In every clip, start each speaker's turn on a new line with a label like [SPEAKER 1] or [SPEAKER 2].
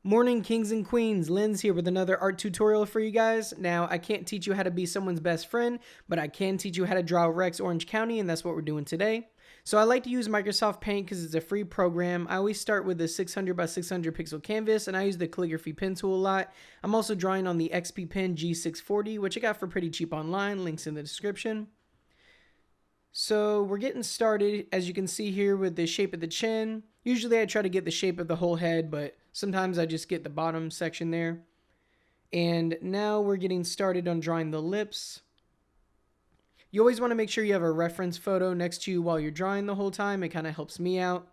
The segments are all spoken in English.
[SPEAKER 1] Morning kings and queens, Lynn's here with another art tutorial for you guys. Now, I can't teach you how to be someone's best friend, but I can teach you how to draw Rex Orange County, and that's what we're doing today. So I like to use Microsoft Paint because it's a free program. I always start with a 600 by 600 pixel canvas, and I use the calligraphy pen tool a lot. I'm also drawing on the XP Pen G640, which I got for pretty cheap online, links in the description. So we're getting started, as you can see here, with the shape of the chin. Usually I try to get the shape of the whole head, but sometimes I just get the bottom section there. And now we're getting started on drawing the lips. You always want to make sure you have a reference photo next to you while you're drawing the whole time. It kind of helps me out.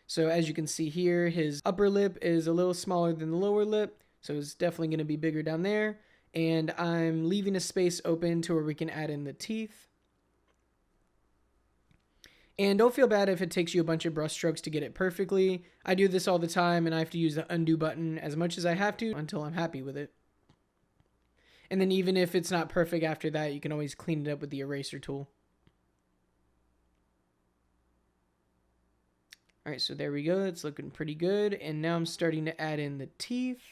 [SPEAKER 1] So as you can see here, his upper lip is a little smaller than the lower lip, so it's definitely going to be bigger down there. And I'm leaving a space open to where we can add in the teeth. And don't feel bad if it takes you a bunch of brush strokes to get it perfectly. I do this all the time, and I have to use the undo button as much as I have to until I'm happy with it. And then even if it's not perfect after that, you can always clean it up with the eraser tool. Alright, so there we go. It's looking pretty good. And now I'm starting to add in the teeth.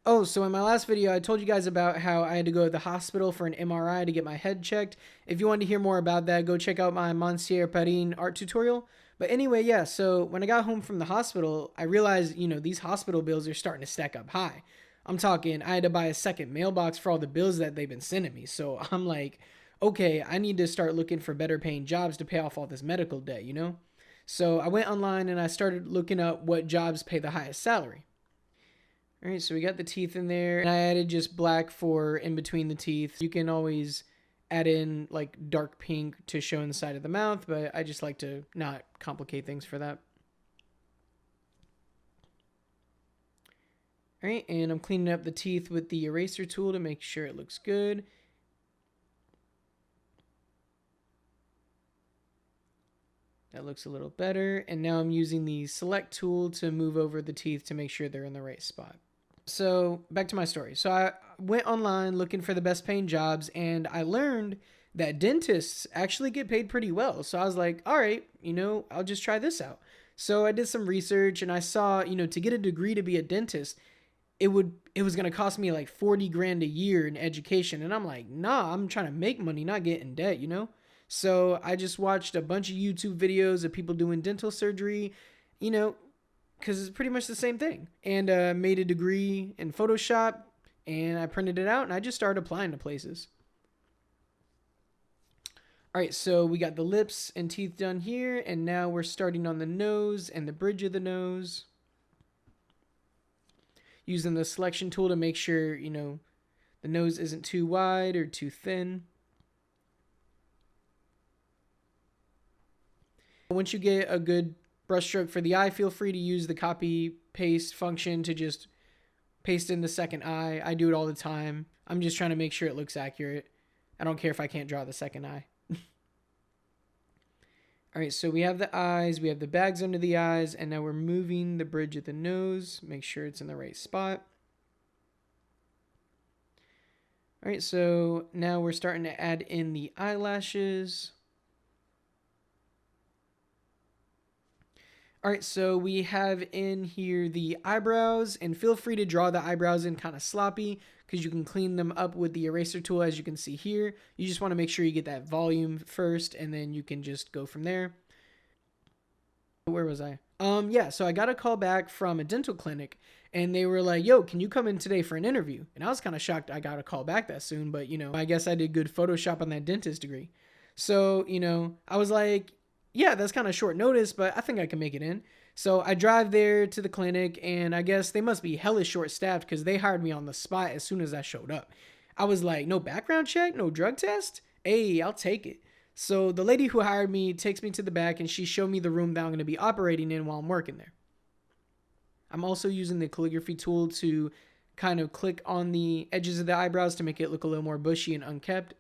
[SPEAKER 1] Oh, so in my last video, I told you guys about how I had to go to the hospital for an MRI to get my head checked. If you wanted to hear more about that, go check out my Monsieur Perrine art tutorial. But anyway, yeah, so when I got home from the hospital, I realized, these hospital bills are starting to stack up high. I'm talking, I had to buy a second mailbox for all the bills that they've been sending me. So I'm like, okay, I need to start looking for better paying jobs to pay off all this medical debt, So I went online and I started looking up what jobs pay the highest salary. All right, so we got the teeth in there, and I added just black for in between the teeth. You can always add in like dark pink to show in the side of the mouth, but I just like to not complicate things for that. All right, and I'm cleaning up the teeth with the eraser tool to make sure it looks good. That looks a little better, and now I'm using the select tool to move over the teeth to make sure they're in the right spot. So back to my story. So I went online looking for the best paying jobs, and I learned that dentists actually get paid pretty well. So I was like, all right, I'll just try this out. So I did some research, and I saw, to get a degree to be a dentist, it was going to cost me like 40 grand a year in education. And I'm like, nah, I'm trying to make money, not get in debt, So I just watched a bunch of YouTube videos of people doing dental surgery, because it's pretty much the same thing, and made a degree in Photoshop, and I printed it out, and I just started applying to places. All right, so we got the lips and teeth done here, and now we're starting on the nose and the bridge of the nose. Using the selection tool to make sure, the nose isn't too wide or too thin. Once you get a good brushstroke for the eye, feel free to use the copy paste function to just paste in the second eye. I do it all the time. I'm just trying to make sure it looks accurate. I don't care if I can't draw the second eye. All right, so we have the eyes, we have the bags under the eyes, and now we're moving the bridge of the nose. Make sure it's in the right spot. All right, so now we're starting to add in the eyelashes. All right, so we have in here the eyebrows, and feel free to draw the eyebrows in kind of sloppy because you can clean them up with the eraser tool, as you can see here. You just want to make sure you get that volume first, and then you can just go from there. Where was I? Yeah, so I got a call back from a dental clinic, and they were like, yo, can you come in today for an interview? And I was kind of shocked I got a call back that soon, but, I guess I did good Photoshop on that dentist degree. So, I was like, yeah, that's kind of short notice, but I think I can make it in. So I drive there to the clinic, and I guess they must be hella short-staffed because they hired me on the spot as soon as I showed up. I was like, no background check, no drug test? Hey, I'll take it. So the lady who hired me takes me to the back, and she showed me the room that I'm going to be operating in while I'm working there. I'm also using the calligraphy tool to kind of click on the edges of the eyebrows to make it look a little more bushy and unkempt.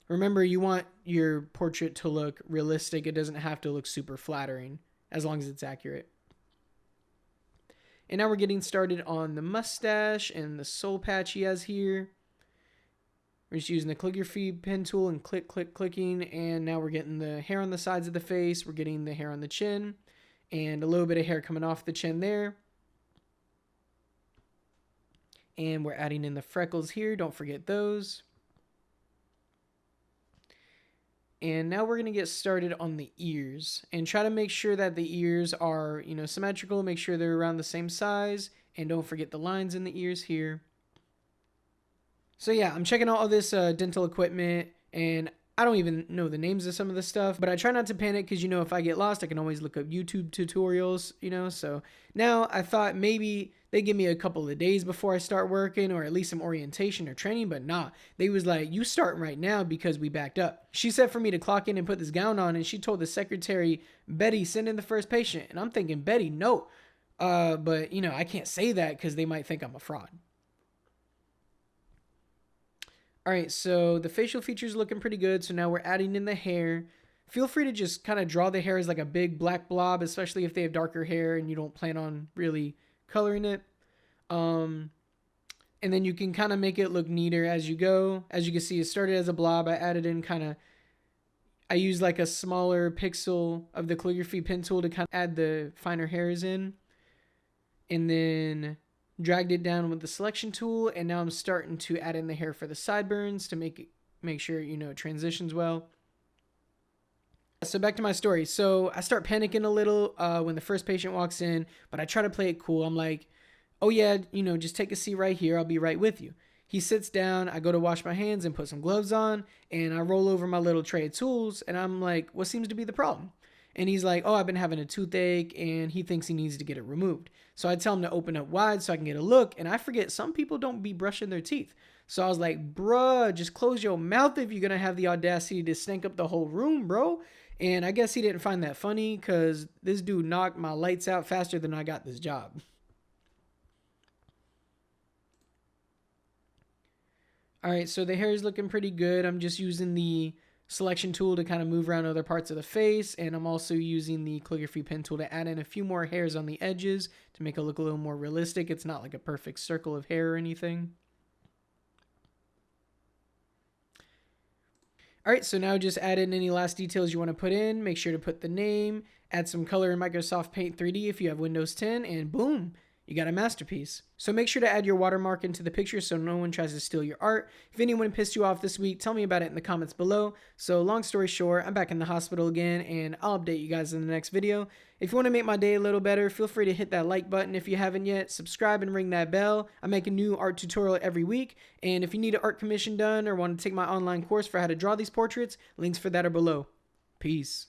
[SPEAKER 1] Remember, you want your portrait to look realistic. It doesn't have to look super flattering, as long as it's accurate. And now we're getting started on the mustache and the soul patch he has here. We're just using the calligraphy pen tool and clicking. And now we're getting the hair on the sides of the face. We're getting the hair on the chin. and a little bit of hair coming off the chin there. And we're adding in the freckles here. Don't forget those. And now we're going to get started on the ears and try to make sure that the ears are, symmetrical. Make sure they're around the same size. And don't forget the lines in the ears here. So yeah, I'm checking out all this dental equipment, and I don't even know the names of some of the stuff, but I try not to panic because, if I get lost, I can always look up YouTube tutorials, So now I thought maybe they give me a couple of days before I start working, or at least some orientation or training, but nah. They was like, you starting right now because we backed up. She said for me to clock in and put this gown on, and she told the secretary, Betty, send in the first patient. And I'm thinking, Betty, no. But, I can't say that because they might think I'm a fraud. All right, so the facial features looking pretty good. So now we're adding in the hair. Feel free to just kind of draw the hair as like a big black blob, especially if they have darker hair and you don't plan on really coloring it. And then you can kind of make it look neater as you go. As you can see, it started as a blob. I added in I used like a smaller pixel of the calligraphy pen tool to kind of add the finer hairs in. And then dragged it down with the selection tool, and now I'm starting to add in the hair for the sideburns to make sure it transitions well. So back to my story. So I start panicking a little when the first patient walks in, but I try to play it cool. I'm like, oh yeah, just take a seat right here. I'll be right with you. He sits down. I go to wash my hands and put some gloves on, and I roll over my little tray of tools, and I'm like, what seems to be the problem? And he's like, oh, I've been having a toothache, and he thinks he needs to get it removed. So I tell him to open up wide so I can get a look, and I forget some people don't be brushing their teeth. So I was like, bruh, just close your mouth if you're going to have the audacity to stink up the whole room, bro. And I guess he didn't find that funny because this dude knocked my lights out faster than I got this job. All right, so the hair is looking pretty good. I'm just using the selection tool to kind of move around other parts of the face, and I'm also using the calligraphy pen tool to add in a few more hairs on the edges to make it look a little more realistic. It's not like a perfect circle of hair or anything. All right, so now just add in any last details you want to put in. Make sure to put the name, add some color in Microsoft Paint 3D if you have Windows 10, and boom, you got a masterpiece. So make sure to add your watermark into the picture so no one tries to steal your art. If anyone pissed you off this week, tell me about it in the comments below. So long story short, I'm back in the hospital again, and I'll update you guys in the next video. If you want to make my day a little better, feel free to hit that like button if you haven't yet. Subscribe and ring that bell. I make a new art tutorial every week. And if you need an art commission done or want to take my online course for how to draw these portraits, links for that are below. Peace.